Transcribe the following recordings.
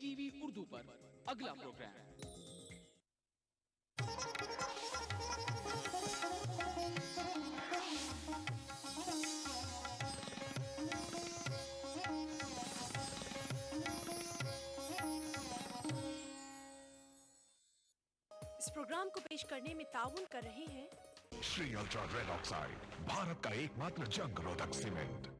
TV Urdu पर अगला programme. इस प्रोग्राम को पेश करने में ताउन कर रहे हैं Shri ultra red oxide, Bharat का एकमात्र जंग रोधक सीमेंट।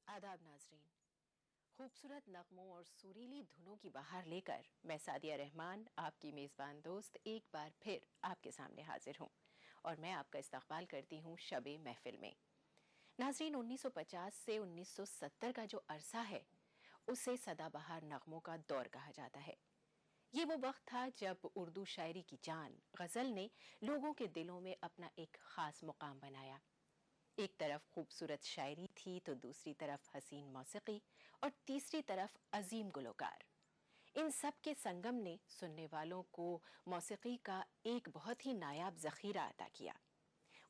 आदाब नाजरीन, खूबसूरत नगमों और सुरीली धुनों की बहार लेकर मैं सादिया रहमान, आपकी मेज़बान दोस्त, एक बार फिर आपके सामने हाजिर हूँ और मैं आपका इस्तकबाल करती हूँ शबे महफिल में। नाजरीन, 1950 से 1970 का जो अरसा है उसे सदाबहार नगमों का दौर कहा जाता है। ये वो वक्त था जब उर्दू शायरी की जान गज़ल ने लोगों के दिलों में अपना एक ख़ास मुकाम बनाया। एक तरफ खूबसूरत शायरी थी तो दूसरी तरफ हसीन मौसीकी और तीसरी तरफ अजीम गुलकार। इन सब के संगम ने सुनने वालों को मौसीकी का एक बहुत ही नायाब ज़ख़ीरा अता किया।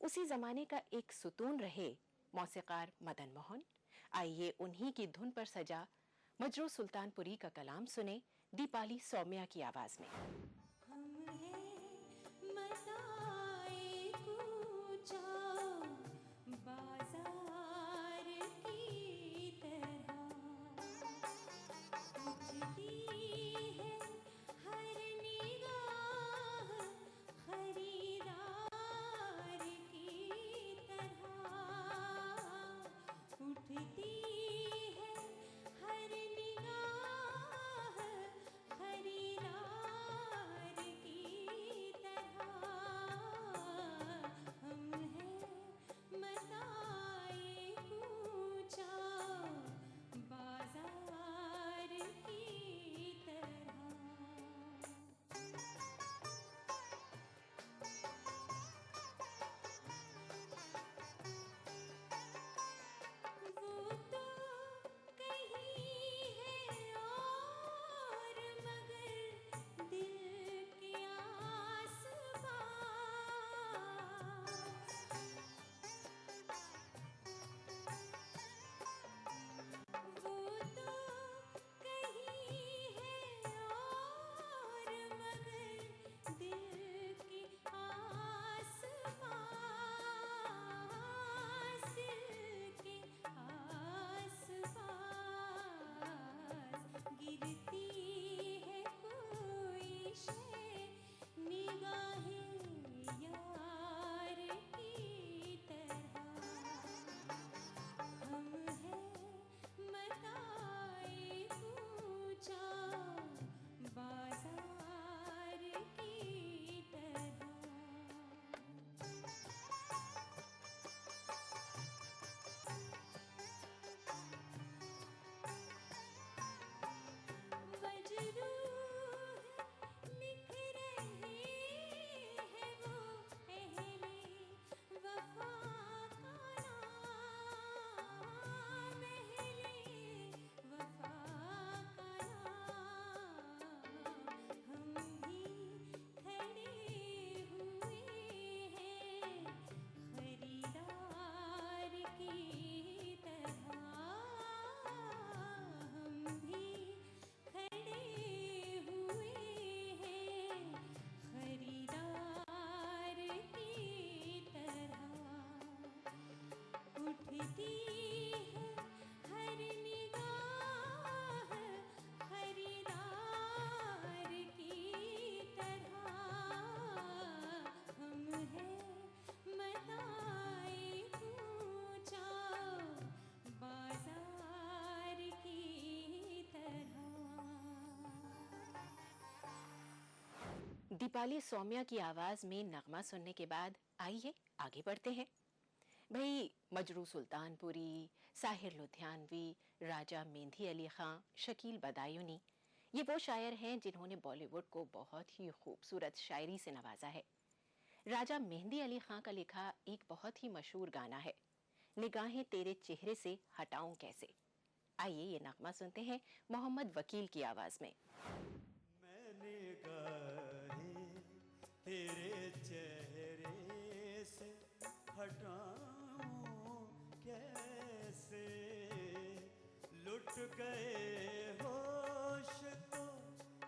उसी ज़माने का एक सुतून रहे मौसीकार मदन मोहन। आइए उन्हीं की धुन पर सजा मजरू सुल्तानपुरी का कलाम सुने दीपाली सौम्या की आवाज़ में। दीपाली सौम्या की आवाज में नगमा सुनने के बाद आइए आगे बढ़ते हैं। भाई, मजरू सुल्तानपुरी, साहिर लुधियानवी, राजा मेहंदी अली खां, शकील बदायूनी, ये वो शायर हैं जिन्होंने बॉलीवुड को बहुत ही खूबसूरत शायरी से नवाजा है। राजा मेहंदी अली खां का लिखा एक बहुत ही मशहूर गाना है, निगाहें तेरे चेहरे से हटाऊं कैसे। आइए ये नगमा सुनते हैं मोहम्मद वकील की आवाज में। मैंने निगाहें तेरे चेहरे से हटाऊं कैसे, लुट गए होश तो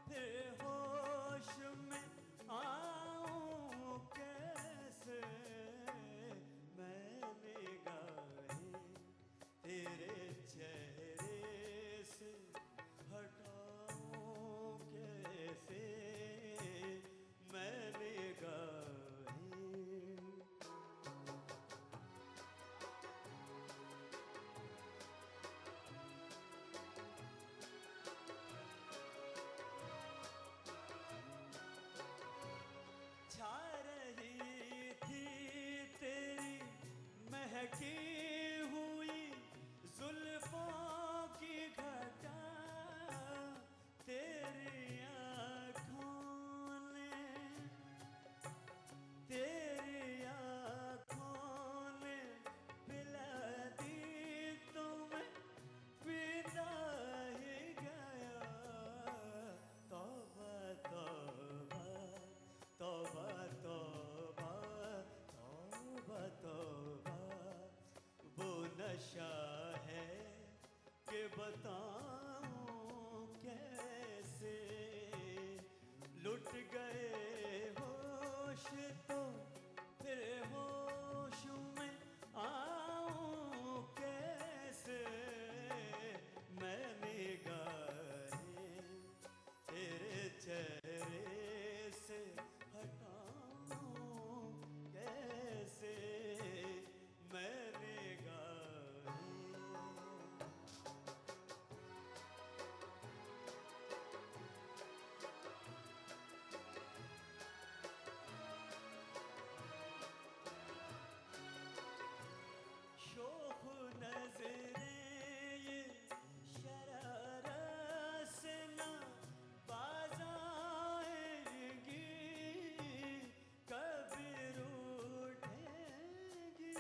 फिर होश में आऊं कैसे। मैं निगाहें तेरे चेहरे से हटाऊं कैसे, मैं निगाहें। छा रही थी तेरी महकी हुई जुल्फों की घटा, तेरी आँखों ने, तेरी आँखों ने पिला दी तुम्हें, पिता ही गया। तौबा तौबा तौबा तौबा तौबा तौबा, वो नशा है कि बताऊं कैसे, लुट गए होश तो फिर होश में आऊं कैसे। मैं निगाहें तेरे चेहरे से हटाऊं कैसे, मैं निगाहें। शोख नजरें ये शरारत से न बाज आएंगी, कभी रूठेंगी,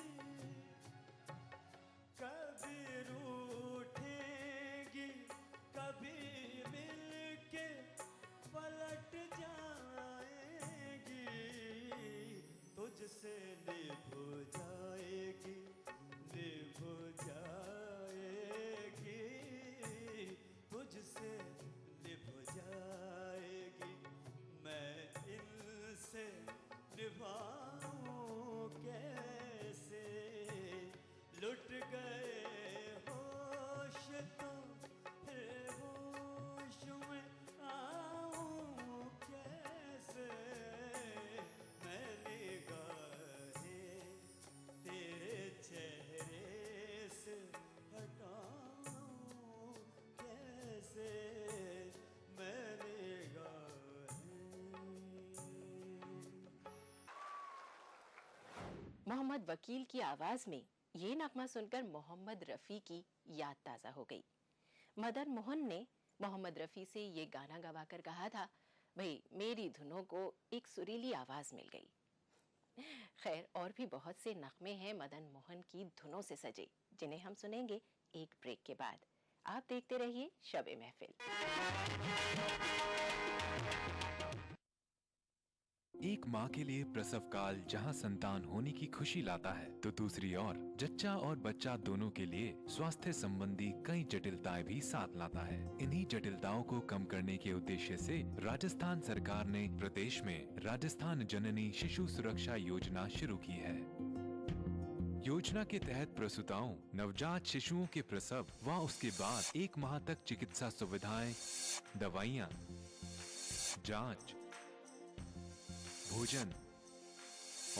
कभी रूठेंगी, कभी मिलके पलट जाएंगी। तुझसे निभ जाएगी, निभ जाएगी, तुझसे निभ जाएगी। मैं इनसे निभाऊं कैसे, लुट गए होश तो फिर होश में आऊं कैसे। मैं निगाहें तेरे चेहरे से हटाऊं कैसे, मैं निगाहें। मोहम्मद वकील की आवाज में ये नगमा सुनकर मोहम्मद रफ़ी की याद ताज़ा हो गई। मदन मोहन ने मोहम्मद रफ़ी से ये गाना गवाकर कहा था, भाई मेरी धुनों को एक सुरीली आवाज मिल गई। खैर और भी बहुत से नगमे हैं मदन मोहन की धुनों से सजे, जिन्हें हम सुनेंगे एक ब्रेक के बाद। आप देखते रहिए शब-ए महफिल। एक माँ के लिए प्रसव काल जहाँ संतान होने की खुशी लाता है, तो दूसरी ओर जच्चा और बच्चा दोनों के लिए स्वास्थ्य संबंधी कई जटिलताएं भी साथ लाता है। इन्हीं जटिलताओं को कम करने के उद्देश्य से राजस्थान सरकार ने प्रदेश में राजस्थान जननी शिशु सुरक्षा योजना शुरू की है। योजना के तहत प्रसूताओं, नवजात शिशुओं के प्रसव व उसके बाद 1 माह तक चिकित्सा सुविधाएं, दवाइयाँ, जांच, भोजन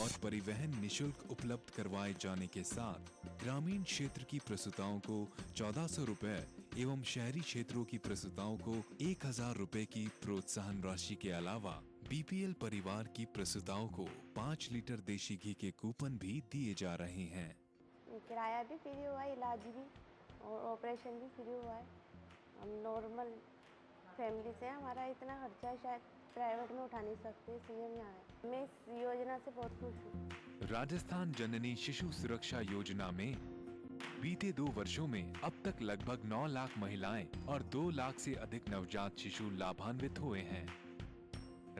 और परिवहन निशुल्क उपलब्ध करवाए जाने के साथ ग्रामीण क्षेत्र की प्रसूताओं को 1400 रुपए एवं शहरी क्षेत्रों की प्रसूताओं को 1000 रुपए की प्रोत्साहन राशि के अलावा बीपीएल परिवार की प्रसूताओं को 5 लीटर देशी घी के कूपन भी दिए जा रहे हैं। किराया भी फ्री हुआ है, इलाज भी और ऑपरेशन भी फ्री हुआ है। हम नॉर्मल फैमिली से, हमारा इतना खर्चा शायद प्राइवेट में उठा नहीं सकते, इसलिए हम यहाँ आए। मैं इस योजना से बहुत खुश हूँ। राजस्थान जननी शिशु सुरक्षा योजना में बीते 2 वर्षों में अब तक लगभग 9 लाख महिलाएं और 2 लाख से अधिक नवजात शिशु लाभान्वित हुए हैं।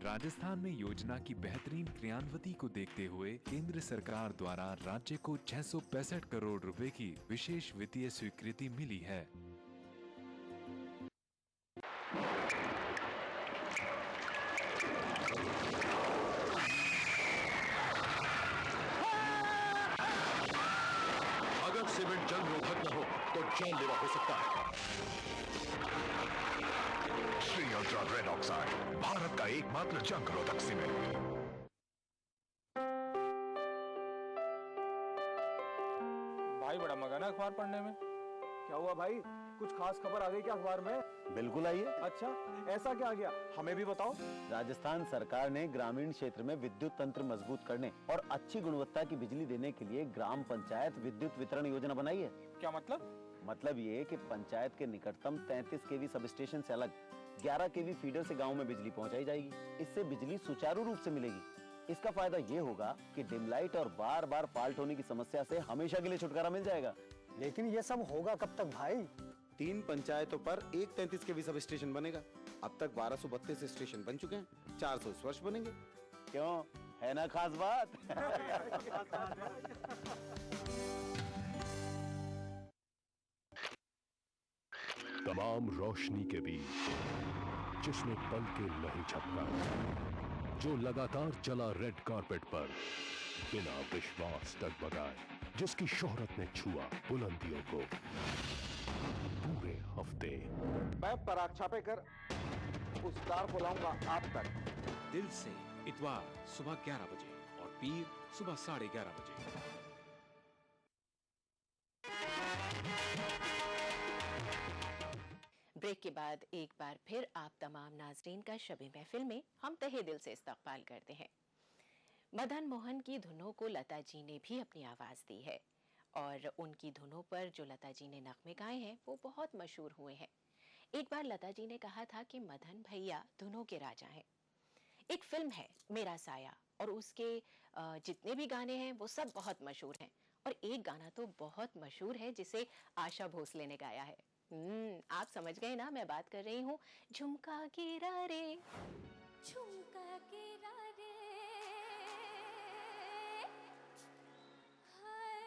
राजस्थान में योजना की बेहतरीन क्रियान्विति को देखते हुए केंद्र सरकार द्वारा राज्य को 665 करोड़ रुपए की विशेष वित्तीय स्वीकृति मिली है। अगर सीमेंट जंग रोधक न हो तो जानलेवा हो सकता है। Shri ultra red oxide, Bharat का एकमात्र जंग रोधक सीमेंट। भाई बड़ा मगन है अखबार पढ़ने में। क्या हुआ भाई, कुछ खास खबर आ गई क्या अखबार में? बिल्कुल आई है। अच्छा, ऐसा क्या आ गया, हमें भी बताओ। राजस्थान सरकार ने ग्रामीण क्षेत्र में विद्युत तंत्र मजबूत करने और अच्छी गुणवत्ता की बिजली देने के लिए ग्राम पंचायत विद्युत वितरण योजना बनाई है। क्या मतलब? मतलब ये कि पंचायत के निकटतम 33 केवी सब स्टेशन से अलग 11 केवी फीडर से गाँव में बिजली पहुँचाई जाएगी। इससे बिजली सुचारू रूप से मिलेगी। इसका फायदा ये होगा कि डिम लाइट और बार बार फॉल्ट होने की समस्या से हमेशा के लिए छुटकारा मिल जाएगा। लेकिन ये सब होगा कब तक भाई? 3 पंचायतों पर एक 33 केवी सब स्टेशन बनेगा। अब तक 1232 स्टेशन बन चुके हैं, 400 इस वर्ष बनेंगे। क्यों, है ना खास बात? तमाम रोशनी के बीच जिसने पल के नहीं झपका, जो लगातार चला रेड कारपेट पर बिना विश्वास डगमगाए, जिसकी शोहरत ने छुआ बुलंदियों को पूरे हफ्ते। मैं पराग छापे कर उस स्टार को लाऊंगा आप तक। दिल से इतवार सुबह 11 बजे और पीर सुबह 11:30 बजे। ब्रेक के बाद एक बार फिर आप तमाम नाजरीन का शबे महफिल में हम तहे दिल से इस्तकबाल करते हैं। मदन मोहन की धुनों को लता जी ने भी अपनी आवाज़ दी है और उनकी धुनों पर जो लता जी ने नगमे गाए हैं वो बहुत मशहूर हुए हैं। एक बार लता जी ने कहा था कि मदन भैया धुनों के राजा हैं। एक फिल्म है मेरा साया और उसके जितने भी गाने हैं वो सब बहुत मशहूर हैं और एक गाना तो बहुत मशहूर है जिसे आशा भोसले ने गाया है। आप समझ गए ना, मैं बात कर रही हूँ झुमका गिरा रे, झुमका गिरा रे, हाय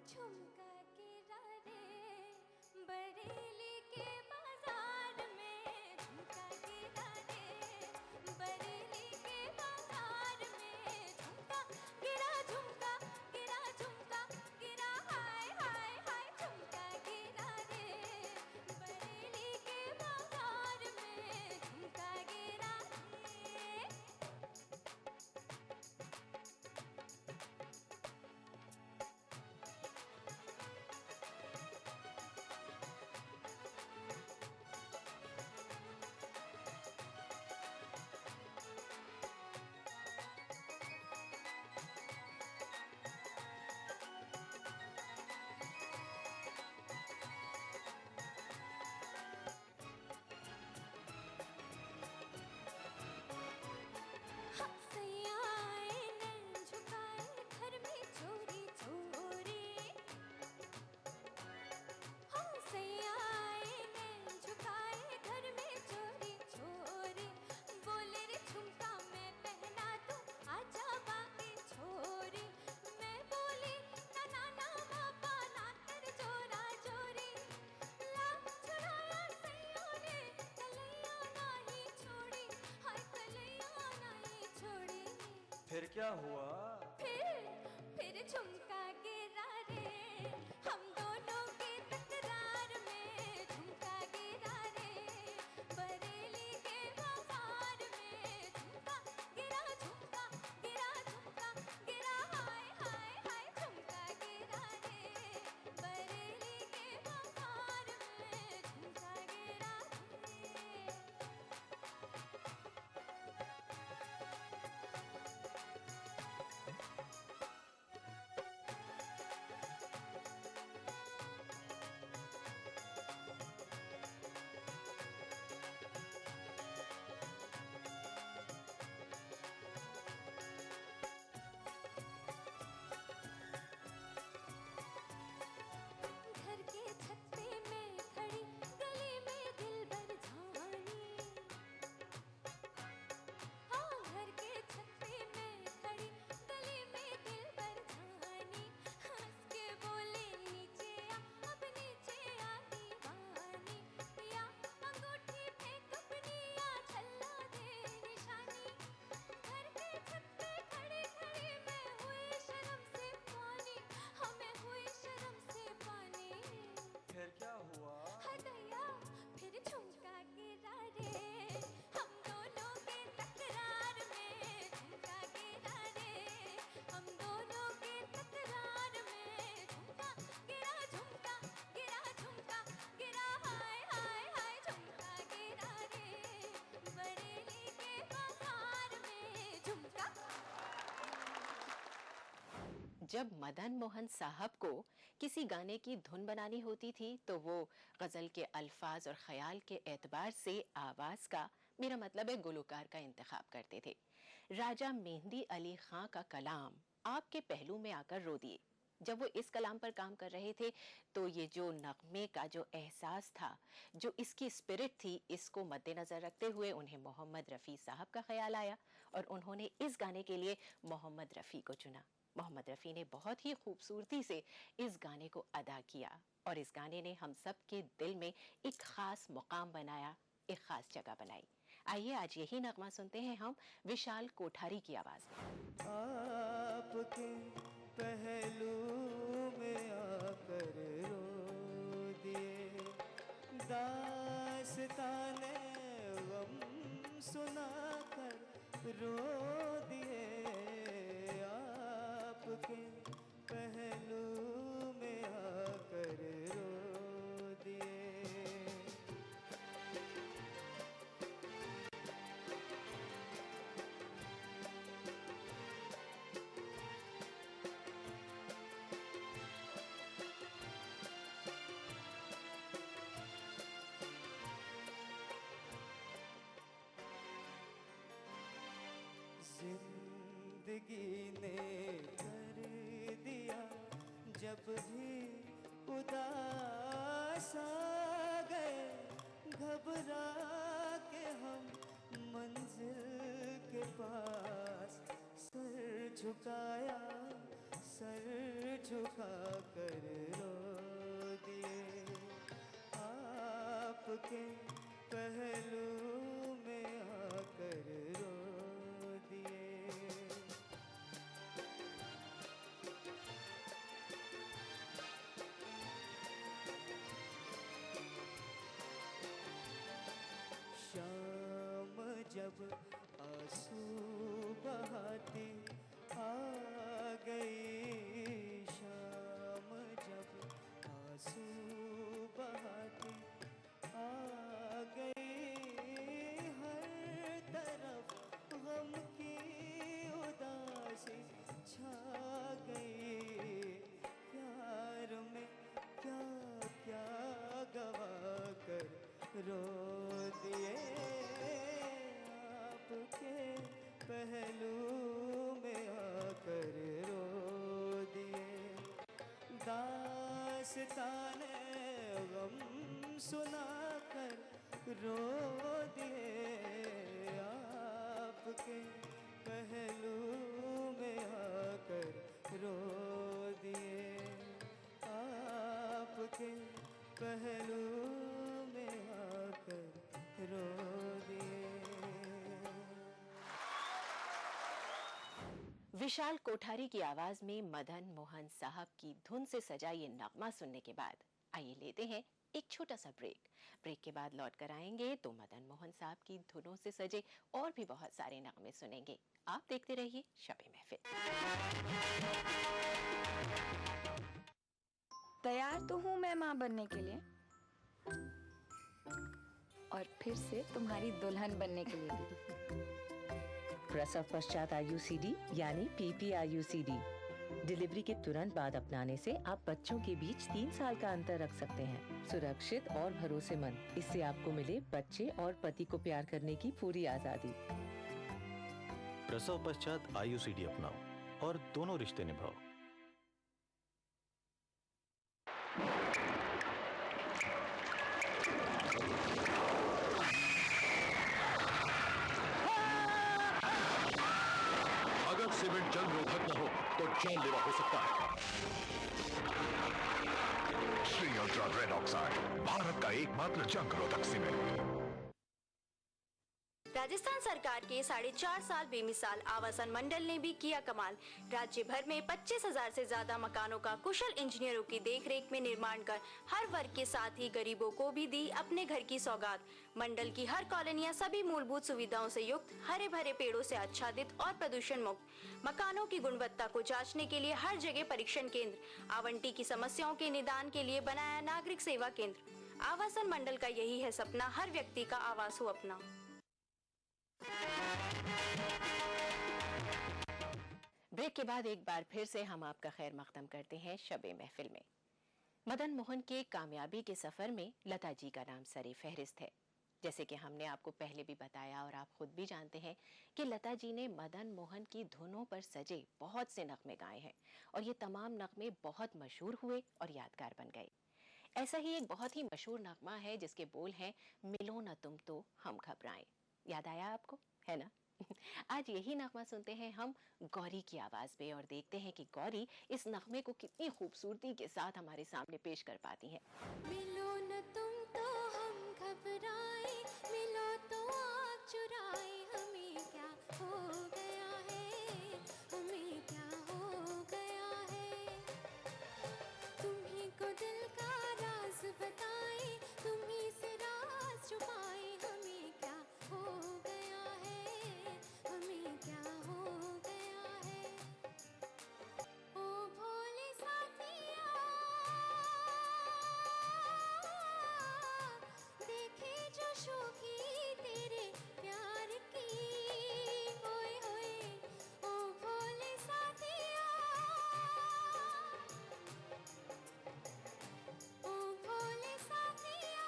झुमका गिरा रे, बरेली के बाजार में झुमका गिरा रे, बरेली के बाजार में झुमका गिरा, झुमका गिरा, झुमका गिरा, हाय हाय हाय झुमका गिरा रे, बरेली के बाजार में झुमका गिरा रे। सैया आए नैन झुकाए घर में चोरी चोरी, हम सैया आए नैन झुकाए घर में चोरी चोरी, बोले रे झुमका मैं पहना दूं आजा बाकी छोरी, मैं बोली ना ना ना बाबा ना कर जोरा जोरी, ला छुड़ाया सैया ने कलैया नहीं छोड़ी, हाय कलैया नहीं छोड़ी। फिर क्या हुआ? फिर झुमका गिरा रे, हम दोनों की तकरार में झुमका गिरा रे, बरेली के बाजार में झुमका गिरा, झुमका गिरा, झुमका गिरा, हाय हाय हाय झुमका गिरा रे, बरेली के बाजार में झुमका गिरा रे। जब मदन मोहन साहब को किसी गाने की धुन बनानी होती थी तो वो गजल के अल्फाज और ख्याल के एतबार से आवाज का, मेरा मतलब है गुलकार का इंतखाब करते थे। राजा मेहंदी अली खां का कलाम आपके पहलू में आकर रो दिए। जब वो इस कलाम पर काम कर रहे थे तो ये जो नगमे का जो एहसास था, जो इसकी स्पिरिट थी, इसको मद्देनजर रखते हुए उन्हें मोहम्मद रफ़ी साहब का ख्याल आया और उन्होंने इस गाने के लिए मोहम्मद रफ़ी को चुना। मोहम्मद रफ़ी ने बहुत ही खूबसूरती से इस गाने को अदा किया और इस गाने ने हम सब के दिल में एक खास मुकाम बनाया, एक खास जगह बनाई। आइए आज यही नगमा सुनते हैं हम विशाल कोठारी की आवाज में। आपके पहलू में आकर रो दिए, दास्ताने गम सुनाकर रो दिए, आपके पहलू में आकर रो दिए। जिंदगी ने कर दिया जब भी उदास आ गए, घबरा के हम मंजिल के पास सर झुकाया, सर झुका कर रो दिए, आपके पहलू में आकर रो दिए। शाम जब आंसू बहाती आ गई, शाम जब आंसू बहाती आ गई, हर तरफ गम की उदासी छा गई, प्यार में क्या क्या गवा कर रो दिए, आपके पहलू में आकर रो दिए, दास्ताने गम सुनाकर रो दिए, आपके पहलू में आकर रो दिए, आपके पहलू में आकर रो दिए। विशाल कोठारी की आवाज में मदन मोहन साहब की धुन से सजा ये नगमा सुनने के बाद आइए लेते हैं एक छोटा सा ब्रेक। ब्रेक के बाद लौट कर आएंगे तो मदन मोहन साहब की धुनों से सजे और भी बहुत सारे नगमे सुनेंगे। आप देखते रहिए शबे महफिल। तैयार तो हूँ मैं माँ बनने के लिए और फिर से तुम्हारी दुल्हन बनने के लिए भी। प्रसव पश्चात IUCD यानी PPIUCD डिलीवरी के तुरंत बाद अपनाने से आप बच्चों के बीच 3 साल का अंतर रख सकते हैं, सुरक्षित और भरोसेमंद। इससे आपको मिले बच्चे और पति को प्यार करने की पूरी आजादी। प्रसव पश्चात IUCD अपनाओ और दोनों रिश्ते निभाओ। अगर सीमेंट जंग रोधक न हो तो जानलेवा हो सकता है। Shri ultra red oxide, Bharat का एकमात्र जंग रोधक सीमेंट। राजस्थान सरकार के 4.5 साल बेमिसाल आवासन मंडल ने भी किया कमाल। राज्य भर में 25,000 से ज्यादा मकानों का कुशल इंजीनियरों की देखरेख में निर्माण कर हर वर्ग के साथ ही गरीबों को भी दी अपने घर की सौगात। मंडल की हर कॉलोनियां सभी मूलभूत सुविधाओं से युक्त, हरे भरे पेड़ों से आच्छादित और प्रदूषण मुक्त। मकानों की गुणवत्ता को जांचने के लिए हर जगह परीक्षण केंद्र, आवंटी की समस्याओं के निदान के लिए बनाया नागरिक सेवा केंद्र। आवासन मंडल का यही है सपना, हर व्यक्ति का आवास हो अपना। ब्रेक के बाद एक बार फिर से हम आपका खैर मकदम करते हैं शबे महफिल में। मदन मोहन के कामयाबी के सफर में लता जी का नाम सरे फहरिस्त है। जैसे कि हमने आपको पहले भी बताया और आप खुद भी जानते हैं कि लता जी ने मदन मोहन की धुनों पर सजे बहुत से नगमे गाए हैं और ये तमाम नगमे बहुत मशहूर हुए और यादगार बन गए। ऐसा ही एक बहुत ही मशहूर नगमा है जिसके बोल हैं, मिलो न तुम तो हम घबराएं। याद आया आपको, है ना? आज यही नगमा सुनते हैं हम गौरी की आवाज में और देखते हैं कि गौरी इस नगमे को कितनी खूबसूरती के साथ हमारे सामने पेश कर पाती हैं। मिलो न तुम तो हम घबराए, मिलो तो आँख चुराए, हमें क्या हो गया है, हमें क्या हो गया है। तुम्ही को दिल का राज बताए, तुम्ही से राज छुपाए, हमें क्या हो गया है, हमें क्या हो गया है। ओ भोले साथिया, देखे जो शोखी तेरे प्यार की, ओए ओए ओ भोले साथिया, ओ भोले साथिया,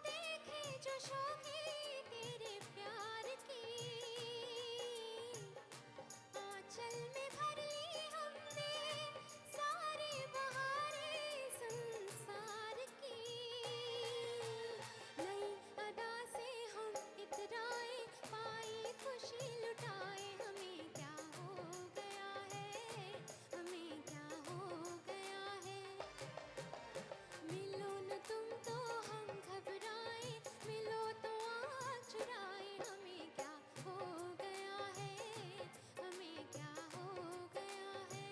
देखे जो शोखी तेरे प्यार की। आंचल में भर ली हमने सारी बहारें संसार की। नई अदा से हम इतराए, पाई खुशी लुटाए, हमें क्या हो गया है, हमें क्या हो गया है। मिलो न तुम तो हम घबराए, मिलो तो आँख चुराए, हमें क्या हो गया है, हमें क्या हो गया है।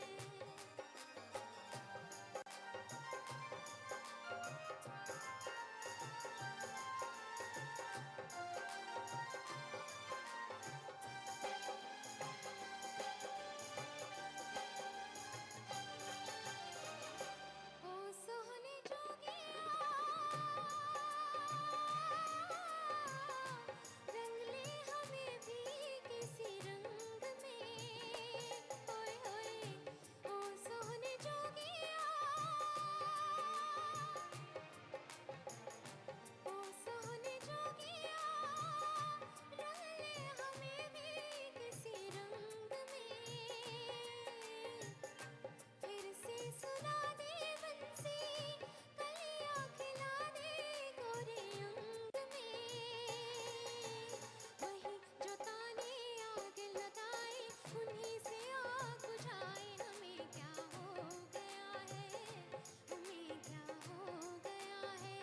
ओ सोहने जोगिया, रंग ले हमें भी किसी रंग में, ओए ओए ओ सोहने जोगिया, ओ सोहने जोगिया, रंग ले हमें भी किसी रंग में। फिर से सुना दे बंसी, कलियां खिला दे गोरे अंग में। वही जो ताने आग लगाए, उन्हीं से आग बुझाए, हमें क्या हो गया है, हमें क्या हो गया है।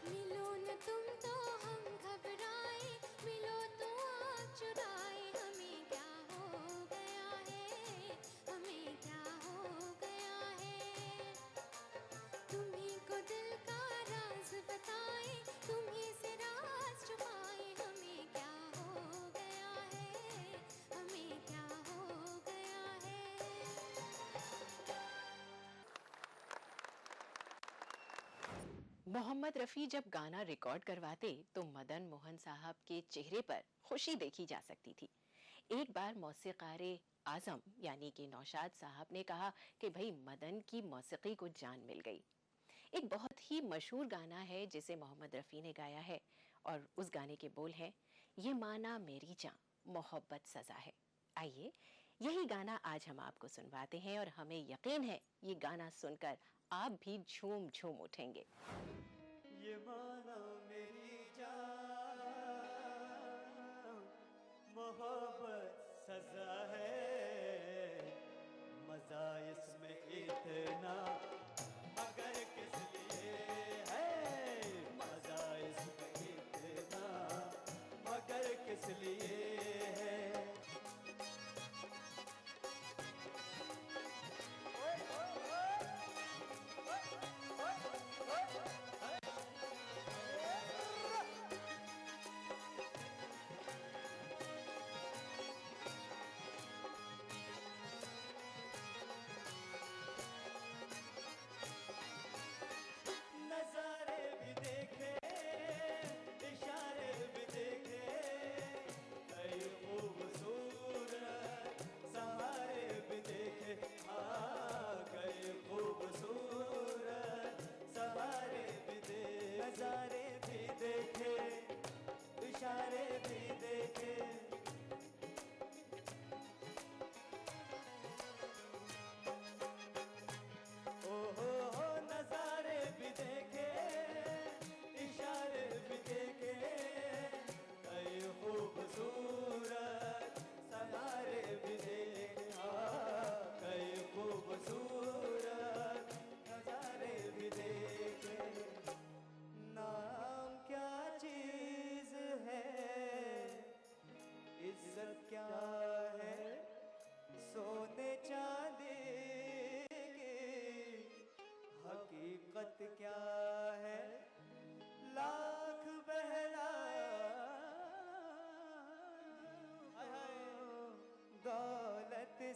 मिलो न तुम तो हम घबराए, मिलो तो आँख चुराए, हमें क्या हो गया है, हमें क्या हो गया है। तुम्ही को दिल का राज बताए, तुम्ही से राज छुपाए, हमें क्या हो गया है, हमें क्या हो गया है। मोहम्मद रफ़ी जब गाना रिकॉर्ड करवाते तो मदन मोहन साहब के चेहरे पर खुशी देखी जा सकती थी। एक बार मौसीक़ारे आज़म यानी कि नौशाद साहब ने कहा कि भाई मदन की मौसीक़ी को जान मिल गई। एक बहुत ही मशहूर गाना है जिसे मोहम्मद रफ़ी ने गाया है और उस गाने के बोल हैं, ये माना मेरी जान मोहब्बत सज़ा है। आइए यही गाना आज हम आपको सुनवाते हैं और हमें यकीन है ये गाना सुनकर आप भी झूम झूम उठेंगे। ये माना मेरी जान मोहब्बत सजा है, मजा इसमें इतना मगर किस लिए है, मजा इसमें इतना मगर किस लिए है।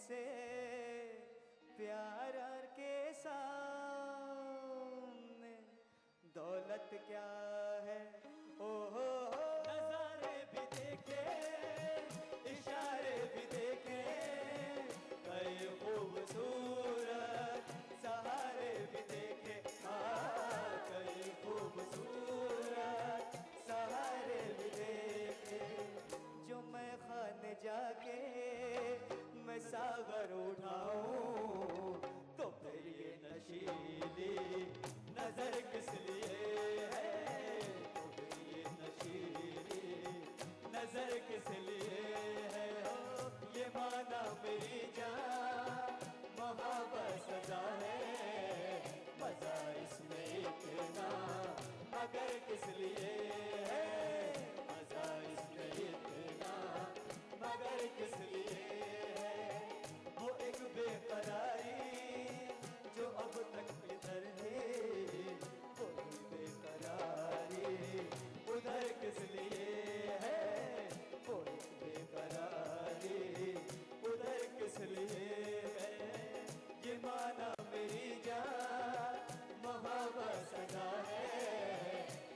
से प्यार के सामने दौलत क्या है। ओ हो नजारे भी देखे, इशारे भी देखे, कई खूबसूरत सहारे भी देखे, हाँ कई खूबसूरत सहारे भी देखे। जो मैं खाने जाके मैं सागर उठाऊं तो फिर ये नशीली नजर किस लिए है, तो फिर ये नशीली नजर किस लिए है। हो ये माना मेरी जान मोहब्बत सजा है, मजा इसमें इतना मगर किस लिए है, मजा इसमें इतना मगर किस लिए है। वो एक बेकरारी जो अब तक इधर है, वो एक बेकरारी उधर किस लिए है, वो एक बेकरारी उधर किस लिए है। ये माना मेरी जान मोहब्बत सजा है,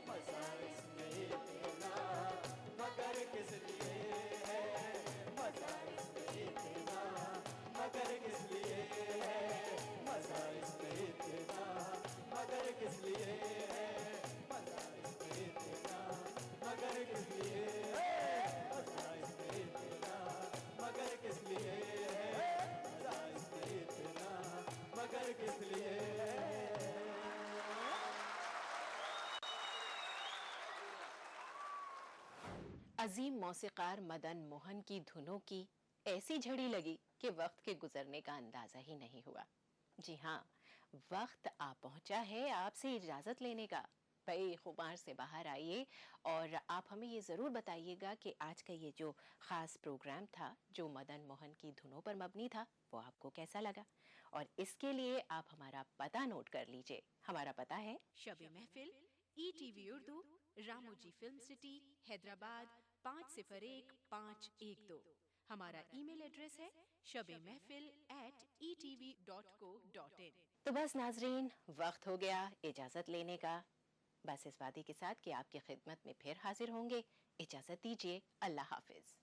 मजा इसमें इतना मगर किस लिए है, मजा इसमें इतना मगर किस लिए है, मजा इसमें इतना मगर किस लिए है, मजा इसमें इतना मगर किस लिए है, मजा इसमें इतना मगर किस लिए है, मजा इसमें इतना मगर किस लिए है। अजीम मौसीकार मदन मोहन की धुनों की ऐसी झड़ी लगी कि वक्त के गुजरने का अंदाजा ही नहीं हुआ। जी हाँ, वक्त आ पहुंचा है आपसे इजाजत लेने का। भाई खुमार से बाहर आइए और आप हमें ये ज़रूर बताइएगा कि आज का ये जो ख़ास प्रोग्राम था जो मदन मोहन की धुनों पर मबनी था वो आपको कैसा लगा। और इसके लिए आप हमारा पता नोट कर लीजिए। हमारा पता है शबे महफिल, ETV Urdu, Ramoji film city, Hyderabad 501512। हमारा ईमेल एड्रेस है shabemehfil@etv.co.in। तो बस नाजरीन, वक्त हो गया इजाज़त लेने का। बस इस वादे के साथ कि आपकी खिदमत में फिर हाजिर होंगे। इजाज़त दीजिए, अल्लाह हाफिज।